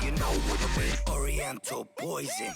you know what I mean? Oriental poison.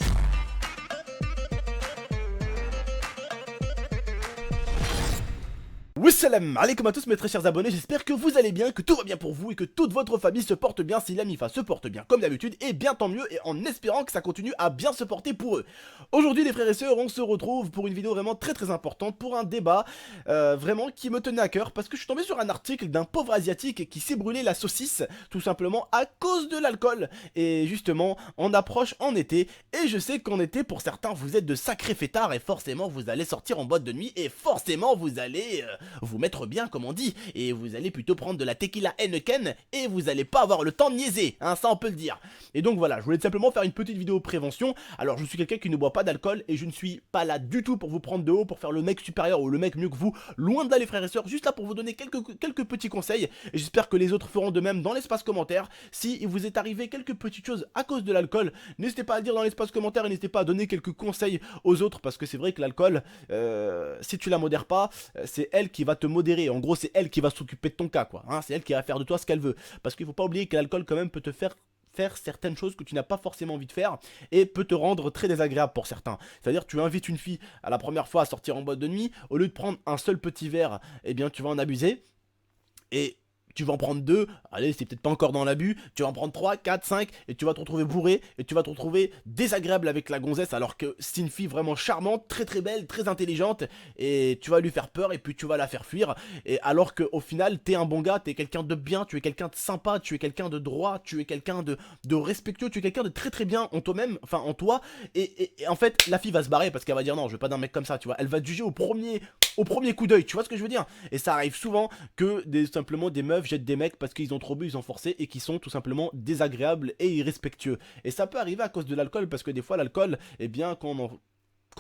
Wassalam alaikum à tous mes très chers abonnés, j'espère que vous allez bien, que tout va bien pour vous et que toute votre famille se porte bien si la MIFA se porte bien comme d'habitude et bien tant mieux et en espérant que ça continue à bien se porter pour eux. Aujourd'hui les frères et sœurs, on se retrouve pour une vidéo vraiment très importante, pour un débat vraiment qui me tenait à cœur parce que je suis tombé sur un article d'un pauvre asiatique qui s'est brûlé la saucisse tout simplement à cause de l'alcool. Et justement on approche en été et je sais qu'en été pour certains vous êtes de sacrés fêtards et forcément vous allez sortir en boîte de nuit et forcément vous allez vous mettre bien comme on dit, et vous allez plutôt prendre de la tequila Heineken et vous allez pas avoir le temps de niaiser, hein, ça on peut le dire. Et donc voilà, je voulais simplement faire une petite vidéo prévention. Alors je suis quelqu'un qui ne boit pas d'alcool et je ne suis pas là du tout pour vous prendre de haut, pour faire le mec supérieur ou le mec mieux que vous, loin de là les frères et sœurs, juste là pour vous donner quelques petits conseils et j'espère que les autres feront de même dans l'espace commentaire. Si il vous est arrivé quelques petites choses à cause de l'alcool, n'hésitez pas à le dire dans l'espace commentaire et n'hésitez pas à donner quelques conseils aux autres parce que c'est vrai que l'alcool, si tu la modères pas, c'est elle qui va te modérer. En gros, c'est elle qui va s'occuper de ton cas, quoi. Hein, c'est elle qui va faire de toi ce qu'elle veut. Parce qu'il faut pas oublier que l'alcool, quand même, peut te faire certaines choses que tu n'as pas forcément envie de faire et peut te rendre très désagréable pour certains. C'est-à-dire, tu invites une fille à la première fois à sortir en boîte de nuit, au lieu de prendre un seul petit verre, eh bien, tu vas en abuser et tu vas en prendre 2, allez c'est peut-être pas encore dans l'abus, tu vas en prendre 3, 4, 5 et tu vas te retrouver bourré et tu vas te retrouver désagréable avec la gonzesse alors que c'est une fille vraiment charmante, très belle, très intelligente et tu vas lui faire peur et puis tu vas la faire fuir et alors qu'au final t'es un bon gars, t'es quelqu'un de bien, tu es quelqu'un de sympa, tu es quelqu'un de droit, tu es quelqu'un de respectueux, tu es quelqu'un de très bien en toi-même, enfin en toi et en fait la fille va se barrer parce qu'elle va dire non je veux pas d'un mec comme ça tu vois, elle va te juger au premier coup d'œil, tu vois ce que je veux dire. Et ça arrive souvent que simplement des meufs jettent des mecs parce qu'ils ont trop bu, ils ont forcé et qui sont tout simplement désagréables et irrespectueux. Et ça peut arriver à cause de l'alcool parce que des fois l'alcool, eh bien quand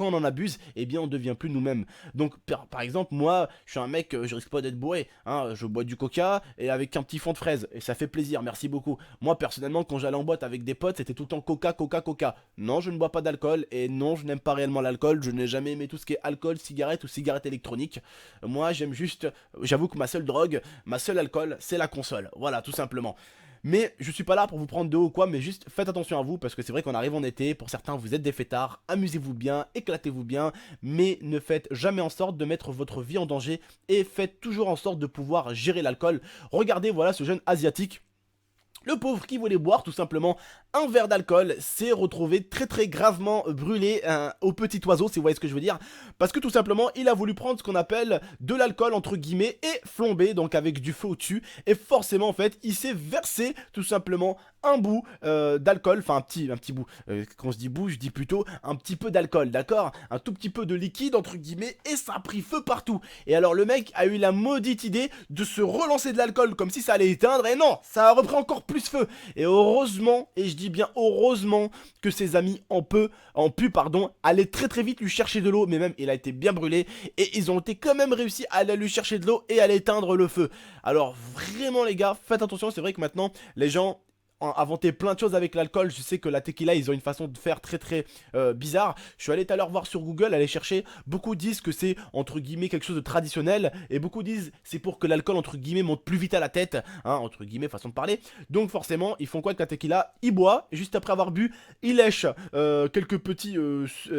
on en abuse, eh bien on devient plus nous-mêmes. Donc par exemple moi je suis un mec, je risque pas d'être bourré, hein, je bois du coca et avec un petit fond de fraise et ça fait plaisir, merci beaucoup. Moi personnellement quand j'allais en boîte avec des potes c'était tout le temps coca. Non je ne bois pas d'alcool et non je n'aime pas réellement l'alcool, je n'ai jamais aimé tout ce qui est alcool, cigarette ou cigarette électronique. Moi j'aime juste, j'avoue que ma seule drogue, ma seule alcool c'est la console, voilà tout simplement. Mais je suis pas là pour vous prendre de haut ou quoi, mais juste faites attention à vous parce que c'est vrai qu'on arrive en été, pour certains vous êtes des fêtards, amusez-vous bien, éclatez-vous bien, mais ne faites jamais en sorte de mettre votre vie en danger et faites toujours en sorte de pouvoir gérer l'alcool. Regardez voilà ce jeune asiatique. Le pauvre qui voulait boire tout simplement un verre d'alcool s'est retrouvé très gravement brûlé au petit oiseau, si vous voyez ce que je veux dire. Parce que tout simplement il a voulu prendre ce qu'on appelle de l'alcool entre guillemets et flamber, donc avec du feu au-dessus. Et forcément en fait il s'est versé tout simplement un bout d'alcool, enfin un petit bout, quand je dis bout je dis plutôt un petit peu d'alcool, d'accord. Un tout petit peu de liquide entre guillemets et ça a pris feu partout. Et alors le mec a eu la maudite idée de se relancer de l'alcool comme si ça allait éteindre et non, ça a repris encore plus feu. Et heureusement, et je dis bien heureusement, que ses amis ont pu aller très vite lui chercher de l'eau, mais même il a été bien brûlé et ils ont été quand même réussi à aller lui chercher de l'eau et à l'éteindre le feu. Alors vraiment les gars, faites attention, c'est vrai que maintenant les gens inventé plein de choses avec l'alcool. Je sais que la tequila ils ont une façon de faire très bizarre. Je suis allé tout à l'heure voir sur Google, aller chercher. Beaucoup disent que c'est entre guillemets quelque chose de traditionnel et beaucoup disent c'est pour que l'alcool entre guillemets monte plus vite à la tête, hein, entre guillemets façon de parler. Donc forcément ils font quoi avec la tequila? Ils boivent et juste après avoir bu ils lèchent quelques petits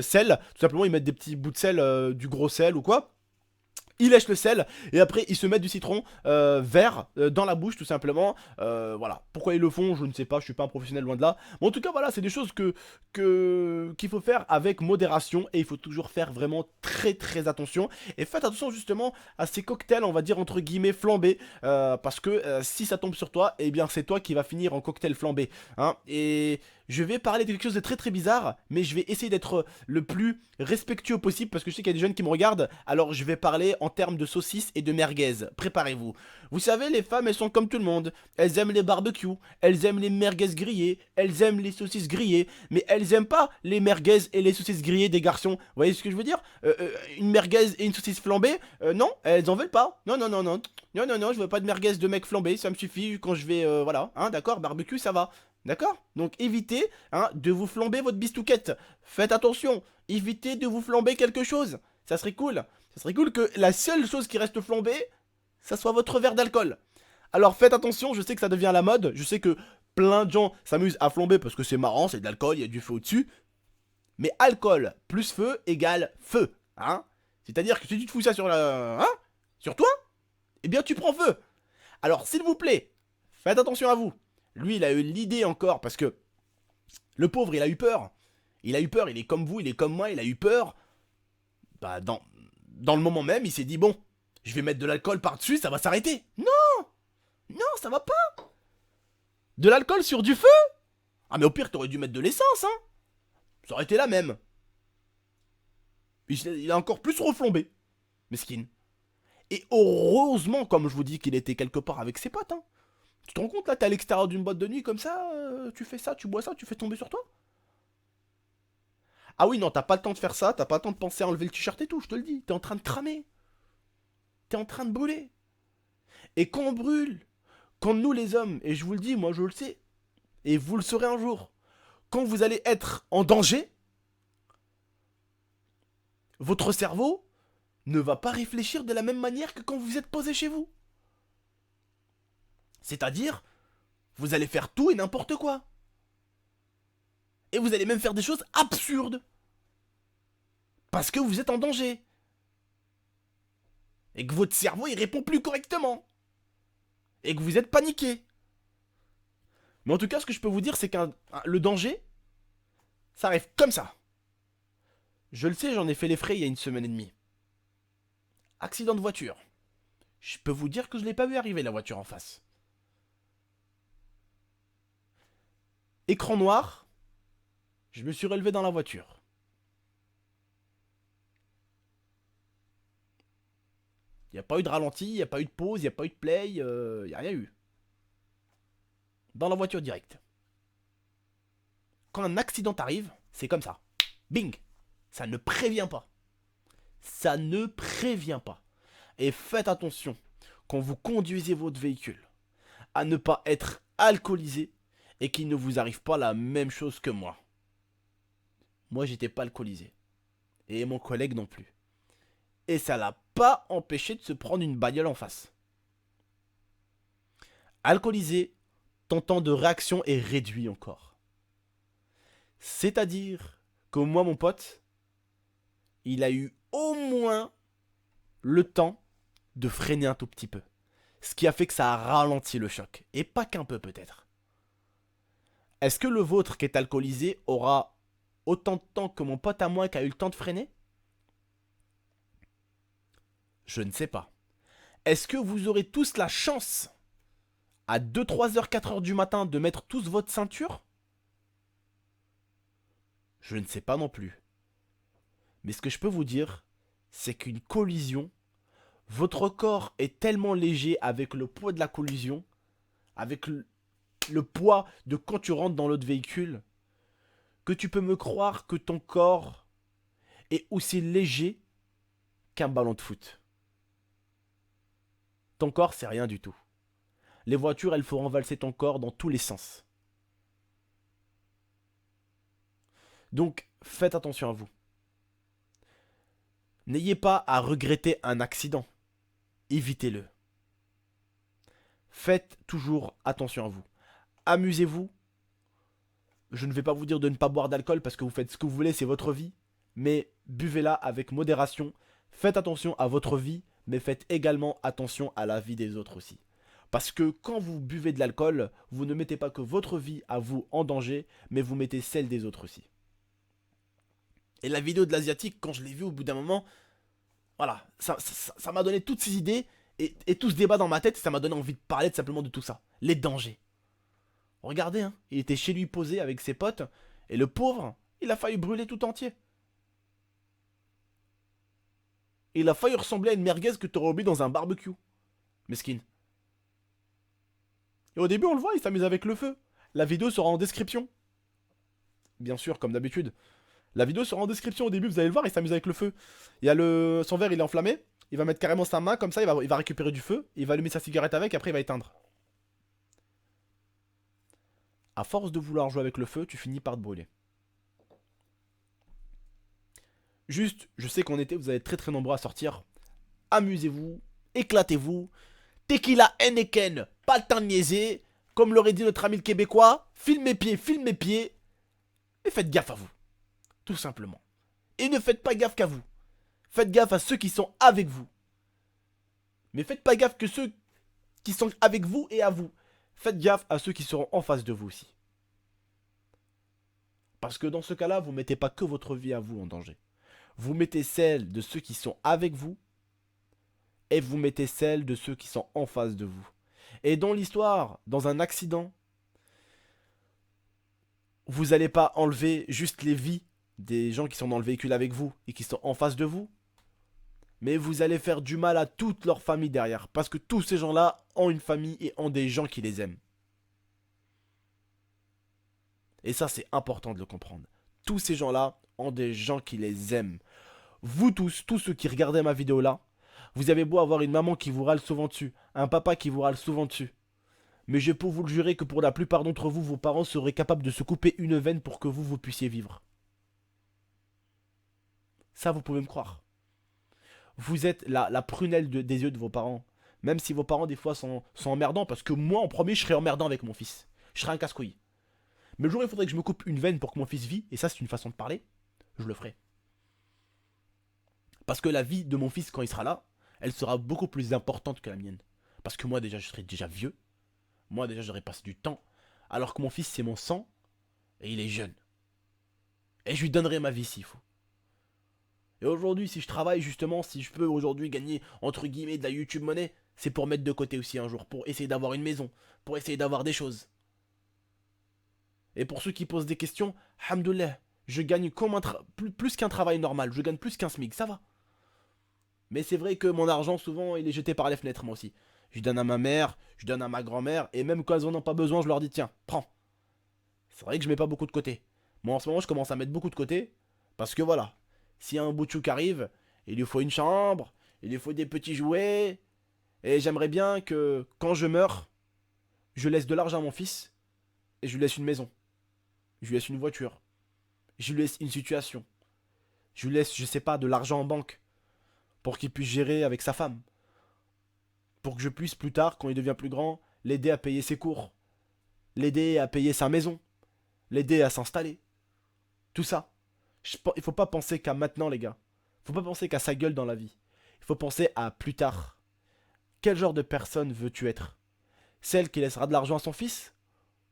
sels. Tout simplement ils mettent des petits bouts de sel, du gros sel ou quoi. Ils lèchent le sel et après ils se mettent du citron vert dans la bouche tout simplement. Voilà. Pourquoi ils le font, je ne sais pas, je suis pas un professionnel loin de là. Mais en tout cas voilà, c'est des choses qu'il faut faire avec modération et il faut toujours faire vraiment très attention. Et faites attention justement à ces cocktails, on va dire entre guillemets flambés, parce que si ça tombe sur toi, eh bien c'est toi qui va finir en cocktail flambé. Hein. Et je vais parler de quelque chose de très bizarre, mais je vais essayer d'être le plus respectueux possible parce que je sais qu'il y a des jeunes qui me regardent. Alors je vais parler en termes de saucisses et de merguez. Préparez-vous. Vous savez, les femmes, elles sont comme tout le monde. Elles aiment les barbecues, elles aiment les merguez grillées, elles aiment les saucisses grillées, mais elles aiment pas les merguez et les saucisses grillées des garçons. Vous voyez ce que je veux dire? Une merguez et une saucisse flambée, non, elles en veulent pas. Non, je veux pas de merguez de mec flambé, ça me suffit quand je vais, voilà, hein, d'accord, barbecue, ça va. D'accord? Donc évitez de vous flamber votre bistouquette. Faites attention, évitez de vous flamber quelque chose. Ça serait cool. Ça serait cool que la seule chose qui reste flambée, ça soit votre verre d'alcool. Alors faites attention, je sais que ça devient la mode, je sais que plein de gens s'amusent à flamber parce que c'est marrant, c'est de l'alcool, il y a du feu au-dessus. Mais alcool plus feu égale feu, hein. C'est-à-dire que si tu te fous ça sur la... Hein, sur toi, eh bien tu prends feu. Alors s'il vous plaît, faites attention à vous. Lui, il a eu l'idée encore parce que le pauvre, il a eu peur. Il a eu peur, il est comme vous, il est comme moi, il a eu peur. Bah dans le moment même, il s'est dit bon, je vais mettre de l'alcool par-dessus, ça va s'arrêter. Non, non, ça va pas. De l'alcool sur du feu? Ah mais au pire, t'aurais dû mettre de l'essence, hein. Ça aurait été la même. Il a encore plus reflambé. Mesquine. Et heureusement, comme je vous dis, qu'il était quelque part avec ses potes, hein. Tu te rends compte là, t'es à l'extérieur d'une boîte de nuit comme ça, tu fais ça, tu bois ça, tu fais tomber sur toi? Ah oui, non, t'as pas le temps de faire ça, t'as pas le temps de penser à enlever le t-shirt et tout, je te le dis. T'es en train de cramer. T'es en train de brûler. Et quand on brûle, quand nous les hommes, et je vous le dis, moi je le sais, et vous le saurez un jour, quand vous allez être en danger, votre cerveau ne va pas réfléchir de la même manière que quand vous êtes posé chez vous. C'est-à-dire, vous allez faire tout et n'importe quoi. Et vous allez même faire des choses absurdes. Parce que vous êtes en danger. Et que votre cerveau il répond plus correctement. Et que vous êtes paniqué. Mais en tout cas, ce que je peux vous dire, c'est que le danger, ça arrive comme ça. Je le sais, j'en ai fait les frais il y a une semaine et demie. Accident de voiture. Je peux vous dire que je l'ai pas vu arriver la voiture en face. Écran noir. Je me suis relevé dans la voiture. Il n'y a pas eu de ralenti, il n'y a pas eu de pause, il n'y a pas eu de play, il n'y a rien eu. Dans la voiture directe. Quand un accident arrive, c'est comme ça. Bing. Ça ne prévient pas. Ça ne prévient pas. Et faites attention, quand vous conduisez votre véhicule, à ne pas être alcoolisé et qu'il ne vous arrive pas la même chose que moi. Moi, j'étais pas alcoolisé. Et mon collègue non plus. Et ça l'a pas empêché de se prendre une bagnole en face. Alcoolisé, ton temps de réaction est réduit encore. C'est-à-dire que moi, mon pote, il a eu au moins le temps de freiner un tout petit peu. Ce qui a fait que ça a ralenti le choc. Et pas qu'un peu peut-être. Est-ce que le vôtre qui est alcoolisé aura autant de temps que mon pote à moi qui a eu le temps de freiner? Je ne sais pas. Est-ce que vous aurez tous la chance à 2, 3 heures, 4 heures du matin de mettre tous votre ceinture? Je ne sais pas non plus. Mais ce que je peux vous dire, c'est qu'une collision, votre corps est tellement léger avec le poids de la collision, avec le poids de quand tu rentres dans l'autre véhicule, que tu peux me croire que ton corps est aussi léger qu'un ballon de foot. Ton corps, c'est rien du tout. Les voitures, elles feront valser ton corps dans tous les sens. Donc, faites attention à vous. N'ayez pas à regretter un accident. Évitez-le. Faites toujours attention à vous. Amusez-vous. Je ne vais pas vous dire de ne pas boire d'alcool parce que vous faites ce que vous voulez, c'est votre vie. Mais buvez-la avec modération. Faites attention à votre vie, mais faites également attention à la vie des autres aussi. Parce que quand vous buvez de l'alcool, vous ne mettez pas que votre vie à vous en danger, mais vous mettez celle des autres aussi. Et la vidéo de l'Asiatique, quand je l'ai vue au bout d'un moment, voilà, ça m'a donné toutes ces idées et tout ce débat dans ma tête, ça m'a donné envie de parler simplement de tout ça. Les dangers. Regardez, hein, il était chez lui posé avec ses potes, et le pauvre, il a failli brûler tout entier. Il a failli ressembler à une merguez que tu aurais oublié dans un barbecue. Mesquine. Et au début, on le voit, il s'amuse avec le feu. La vidéo sera en description. Bien sûr, comme d'habitude. La vidéo sera en description au début, vous allez le voir, il s'amuse avec le feu. Il y a son verre, il est enflammé. Il va mettre carrément sa main, comme ça, il va récupérer du feu. Il va allumer sa cigarette avec, après il va éteindre. À force de vouloir jouer avec le feu, tu finis par te brûler. Juste, je sais qu'en été, vous allez être très très nombreux à sortir. Amusez-vous, éclatez-vous. Tequila Heineken, pas le temps de niaiser. Comme l'aurait dit notre ami le Québécois, file mes pieds, et faites gaffe à vous. Tout simplement. Et ne faites pas gaffe qu'à vous. Faites gaffe à ceux qui sont avec vous. Mais faites pas gaffe que ceux qui sont avec vous et à vous. Faites gaffe à ceux qui seront en face de vous aussi. Parce que dans ce cas-là, vous ne mettez pas que votre vie à vous en danger. Vous mettez celle de ceux qui sont avec vous et vous mettez celle de ceux qui sont en face de vous. Et dans l'histoire, dans un accident, vous n'allez pas enlever juste les vies des gens qui sont dans le véhicule avec vous et qui sont en face de vous, mais vous allez faire du mal à toute leur famille derrière. Parce que tous ces gens-là ont une famille et ont des gens qui les aiment. Et ça, c'est important de le comprendre. Tous ces gens-là ont des gens qui les aiment. Vous tous ceux qui regardez ma vidéo là, vous avez beau avoir une maman qui vous râle souvent dessus, un papa qui vous râle souvent dessus. Mais je peux vous le jurer que pour la plupart d'entre vous, vos parents seraient capables de se couper une veine pour que vous puissiez vivre. Ça, vous pouvez me croire. Vous êtes la prunelle des yeux de vos parents. Même si vos parents, des fois, sont emmerdants. Parce que moi, en premier, je serais emmerdant avec mon fils. Je serais un casse-couille. Mais le jour où il faudrait que je me coupe une veine pour que mon fils vive, et ça, c'est une façon de parler, je le ferai. Parce que la vie de mon fils, quand il sera là, elle sera beaucoup plus importante que la mienne. Parce que moi, déjà, je serai déjà vieux. Moi, déjà, j'aurais passé du temps. Alors que mon fils, c'est mon sang. Et il est jeune. Et je lui donnerai ma vie s'il faut. Et aujourd'hui, si je travaille justement, si je peux aujourd'hui gagner entre guillemets de la YouTube monnaie, c'est pour mettre de côté aussi un jour, pour essayer d'avoir une maison, pour essayer d'avoir des choses. Et pour ceux qui posent des questions, alhamdoulilah, je gagne comme plus qu'un travail normal, je gagne plus qu'un SMIC, ça va. Mais c'est vrai que mon argent, souvent, il est jeté par les fenêtres, moi aussi. Je donne à ma mère, je donne à ma grand-mère, et même quand elles en ont pas besoin, je leur dis tiens, prends. C'est vrai que je mets pas beaucoup de côté. Moi en ce moment, je commence à mettre beaucoup de côté, parce que voilà. S'il y a un bout de chou qui arrive, il lui faut une chambre, il lui faut des petits jouets. Et j'aimerais bien que, quand je meurs, je laisse de l'argent à mon fils. Et je lui laisse une maison. Je lui laisse une voiture. Je lui laisse une situation. Je lui laisse, je sais pas, de l'argent en banque. Pour qu'il puisse gérer avec sa femme. Pour que je puisse plus tard, quand il devient plus grand, l'aider à payer ses cours. L'aider à payer sa maison. L'aider à s'installer. Tout ça. Il faut pas penser qu'à maintenant, les gars. Il faut pas penser qu'à sa gueule dans la vie. Il faut penser à plus tard. Quel genre de personne veux-tu être? Celle qui laissera de l'argent à son fils?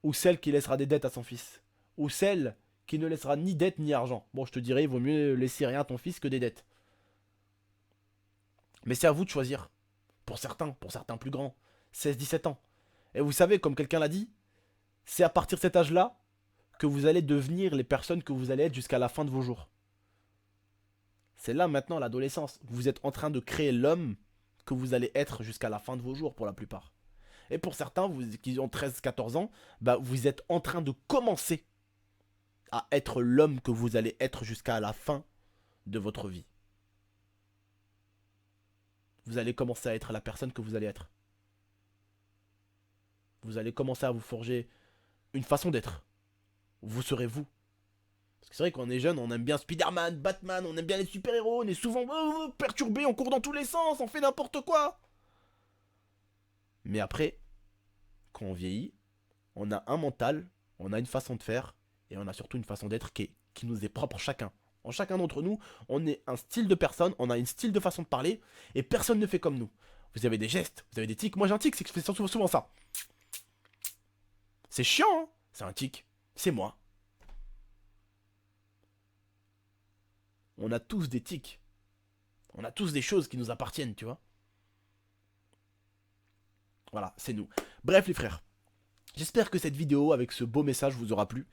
Ou celle qui laissera des dettes à son fils? Ou celle qui ne laissera ni dette ni argent? Bon, je te dirais, il vaut mieux laisser rien à ton fils que des dettes. Mais c'est à vous de choisir. Pour certains plus grands. 16-17 ans. Et vous savez, comme quelqu'un l'a dit, c'est à partir de cet âge-là que vous allez devenir les personnes que vous allez être jusqu'à la fin de vos jours. C'est là maintenant l'adolescence. Vous êtes en train de créer l'homme que vous allez être jusqu'à la fin de vos jours pour la plupart. Et pour certains qui ont 13-14 ans, bah, vous êtes en train de commencer à être l'homme que vous allez être jusqu'à la fin de votre vie. Vous allez commencer à être la personne que vous allez être. Vous allez commencer à vous forger une façon d'être. Vous serez vous. Parce que c'est vrai qu'on est jeune, on aime bien Spider-Man, Batman, on aime bien les super-héros, on est souvent perturbé, on court dans tous les sens, on fait n'importe quoi. Mais après, quand on vieillit, on a un mental, on a une façon de faire, et on a surtout une façon d'être qui nous est propre chacun. En chacun d'entre nous, on est un style de personne, on a une style de façon de parler, et personne ne fait comme nous. Vous avez des gestes, vous avez des tics. Moi j'ai un tic, c'est que je fais souvent ça. C'est chiant, hein? C'est un tic. C'est moi. On a tous des tics. On a tous des choses qui nous appartiennent, tu vois. Voilà, c'est nous. Bref les frères, j'espère que cette vidéo avec ce beau message vous aura plu.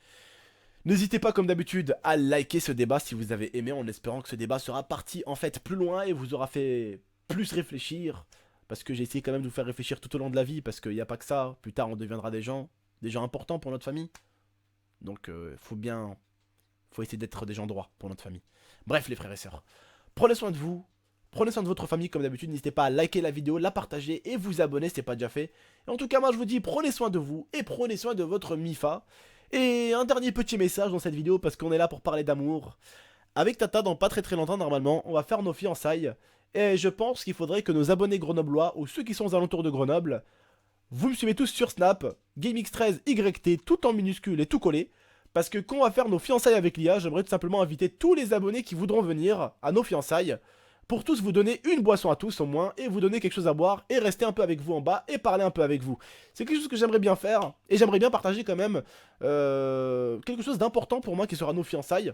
N'hésitez pas comme d'habitude à liker ce débat si vous avez aimé, en espérant que ce débat sera parti en fait plus loin et vous aura fait plus réfléchir. Parce que j'ai essayé quand même de vous faire réfléchir tout au long de la vie, parce qu'il n'y a pas que ça, plus tard on deviendra des gens importants pour notre famille. Donc faut essayer d'être des gens droits pour notre famille. Bref les frères et sœurs, prenez soin de vous, prenez soin de votre famille comme d'habitude, n'hésitez pas à liker la vidéo, la partager et vous abonner si ce n'est pas déjà fait. Et en tout cas moi je vous dis prenez soin de vous et prenez soin de votre Mifa. Et un dernier petit message dans cette vidéo parce qu'on est là pour parler d'amour. Avec Tata dans pas très longtemps normalement, on va faire nos fiançailles. Et je pense qu'il faudrait que nos abonnés grenoblois ou ceux qui sont aux alentours de Grenoble vous me suivez tous sur Snap, GameX13YT, tout en minuscule et tout collé. Parce que quand on va faire nos fiançailles avec l'IA, j'aimerais tout simplement inviter tous les abonnés qui voudront venir à nos fiançailles. Pour tous vous donner une boisson à tous au moins, et vous donner quelque chose à boire, et rester un peu avec vous en bas, et parler un peu avec vous. C'est quelque chose que j'aimerais bien faire, et j'aimerais bien partager quand même quelque chose d'important pour moi qui sera nos fiançailles.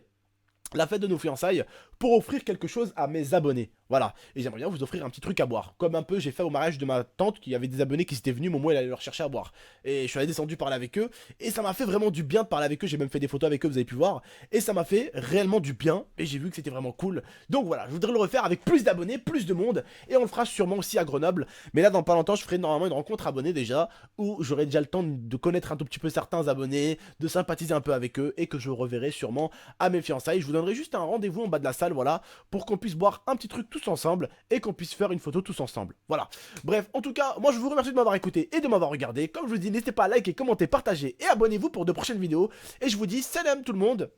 La fête de nos fiançailles, pour offrir quelque chose à mes abonnés. Voilà, et j'aimerais bien vous offrir un petit truc à boire. Comme un peu j'ai fait au mariage de ma tante, qui avait des abonnés qui s'étaient venus, au moment où elle allait leur chercher à boire. Et je suis allé descendu parler avec eux, et ça m'a fait vraiment du bien de parler avec eux, j'ai même fait des photos avec eux, vous avez pu voir. Et ça m'a fait réellement du bien, et j'ai vu que c'était vraiment cool. Donc voilà, je voudrais le refaire avec plus d'abonnés, plus de monde, et on le fera sûrement aussi à Grenoble. Mais là dans pas longtemps, je ferai normalement une rencontre abonnés déjà, où j'aurai déjà le temps de connaître un tout petit peu certains abonnés, de sympathiser un peu avec eux, et que je reverrai sûrement à mes fiançailles. Je vous donnerai juste un rendez-vous en bas de la salle, voilà, pour qu'on puisse boire un petit truc tous ensemble et qu'on puisse faire une photo tous ensemble. Voilà. Bref, en tout cas, moi je vous remercie de m'avoir écouté et de m'avoir regardé. Comme je vous dis, n'hésitez pas à liker, commenter, partager et abonnez-vous pour de prochaines vidéos. Et je vous dis salam tout le monde.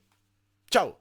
Ciao.